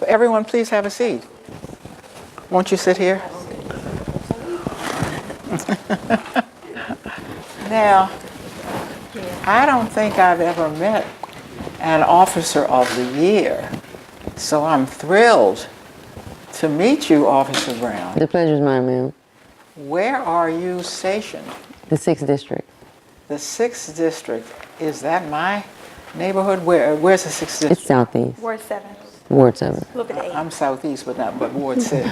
Everyone, please have a seat. Won't you sit here? Now, I don't think I've ever met an Officer of the Year, so I'm thrilled to meet you, Officer Brown. The pleasure's mine, ma'am. Where are you stationed? The 6th District. The 6th District. Is that my neighborhood? Where's the 6th District? It's Southeast. Ward 7. Ward 7. A little bit 8. I'm Southeast, but Ward 6.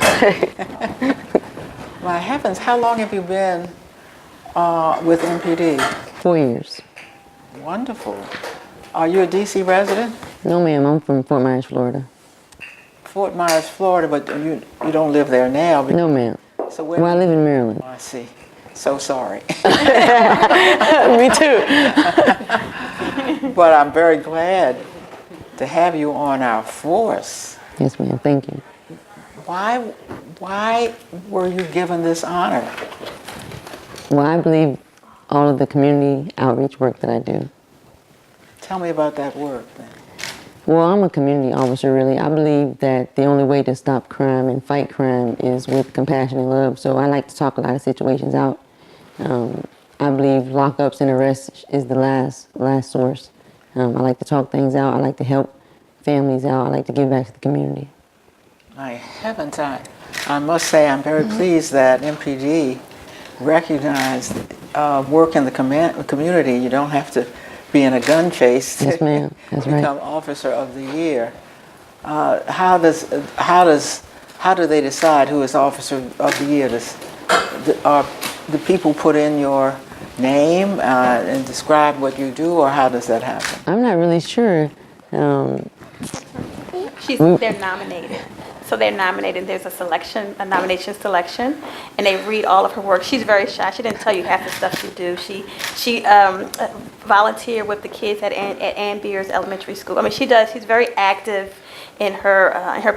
My heavens, how long have you been with MPD? 4 years. Wonderful. Are you a DC resident? No, ma'am. I'm from Fort Myers, Florida. Fort Myers, Florida, but you don't live there now. No, ma'am. So well, I live in Maryland. Oh, I see. So sorry. Me too. But I'm very glad to have you on our force. Yes, ma'am. Thank you. Why were you given this honor? Well, I believe all of the community outreach work that I do. Tell me about that work, then. Well, I'm a community officer, really. I believe that the only way to stop crime and fight crime is with compassion and love. So I like to talk a lot of situations out. I believe lockups and arrests is the last source. I like to talk things out. I like to help families out. I like to give back to the community. My heavens, I must say I'm very pleased that MPD recognized work in the community. You don't have to be in a gun chase to yes, ma'am. That's become right. Officer of the Year. How do they decide who is Officer of the Year? Are the people put in your name and describe what you do, or how does that happen? I'm not really sure. They're nominated. So they're nominated. There's a nomination selection, and they read all of her work. She's very shy. She didn't tell you half the stuff she do. She volunteered with the kids at Ann Beers Elementary School. I mean, she does. She's very active in her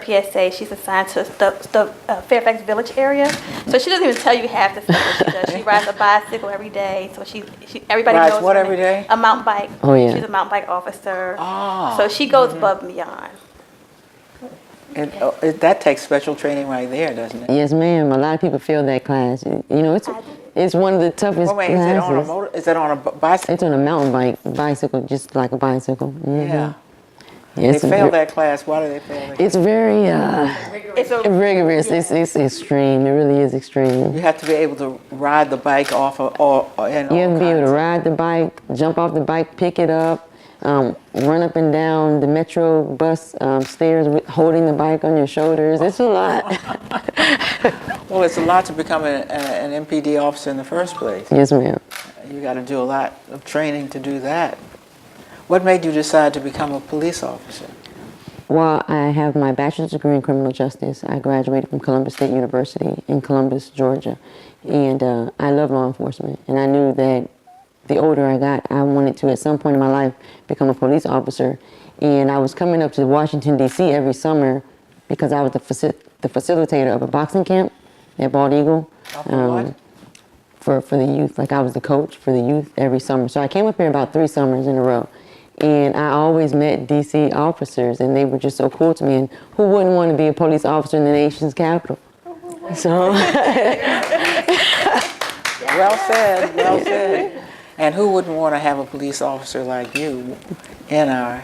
PSA. She's assigned to the Fairfax Village area, so she doesn't even tell you half the stuff that she does. She rides a bicycle every day, so everybody Rides knows what her every name. day? A mountain bike. Oh, yeah. She's a mountain bike officer. Ah. So she goes above and beyond. That takes special training right there, doesn't it? Yes, ma'am. A lot of people fail that class. You know, it's one of the toughest Wait, classes. is it on a bicycle? It's on a mountain bicycle, just like a bicycle. Mm-hmm. Yeah. Yeah, They fail that class. Why do they fail that class? It's very rigorous. Yeah. It's extreme. It really is extreme. You have to be able to ride the bike off of, You have to be able to ride the bike, jump off the bike, pick it up, run up and down the metro bus stairs holding the bike on your shoulders. It's a lot. Well, it's a lot to become an MPD officer in the first place. Yes, ma'am. You got to do a lot of training to do that. What made you decide to become a police officer? Well, I have my bachelor's degree in criminal justice. I graduated from Columbus State University in Columbus, Georgia. And I love law enforcement. And I knew that the older I got, I wanted to, at some point in my life, become a police officer. And I was coming up to Washington, D.C. every summer because I was the facilitator of a boxing camp at Bald Eagle. For the youth. Like, I was the coach for the youth every summer. So I came up here about 3 summers in a row. And I always met D.C. officers, and they were just so cool to me. And who wouldn't want to be a police officer in the nation's capital? So. Well said, well said. And who wouldn't want to have a police officer like you in our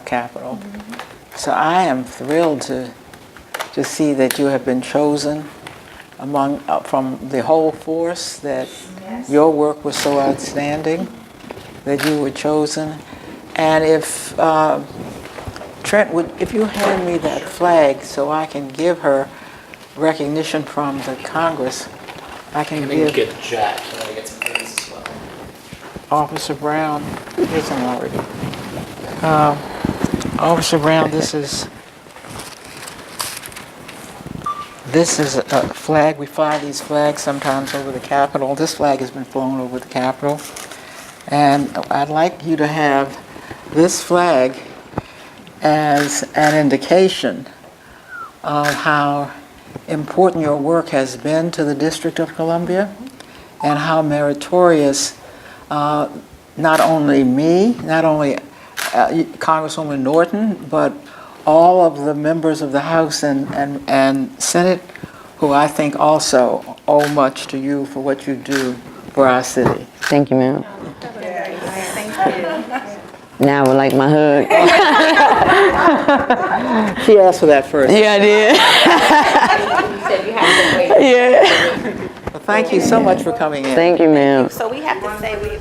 capital? So I am thrilled to see that you have been chosen from the whole force, that your work was so outstanding that you were chosen. And if Trent if you hand me that flag so I can give her recognition from the Congress, I can give get the jack. I'm gonna get some things as well. Officer Brown. Here's some already. Officer Brown, this is a flag. We fly these flags sometimes over the Capitol. This flag has been flown over the Capitol. And I'd like you to have this flag as an indication of how important your work has been to the District of Columbia and how meritorious not only Congresswoman Norton, but all of the members of the House and Senate, who I think also owe much to you for what you do for our city. Thank you, ma'am. Thank you. Now I would like my hug. She asked for that first. Yeah, I did. You said you have to wait. Yeah. Well, thank you so much for coming in. Thank you, ma'am. So we have to say we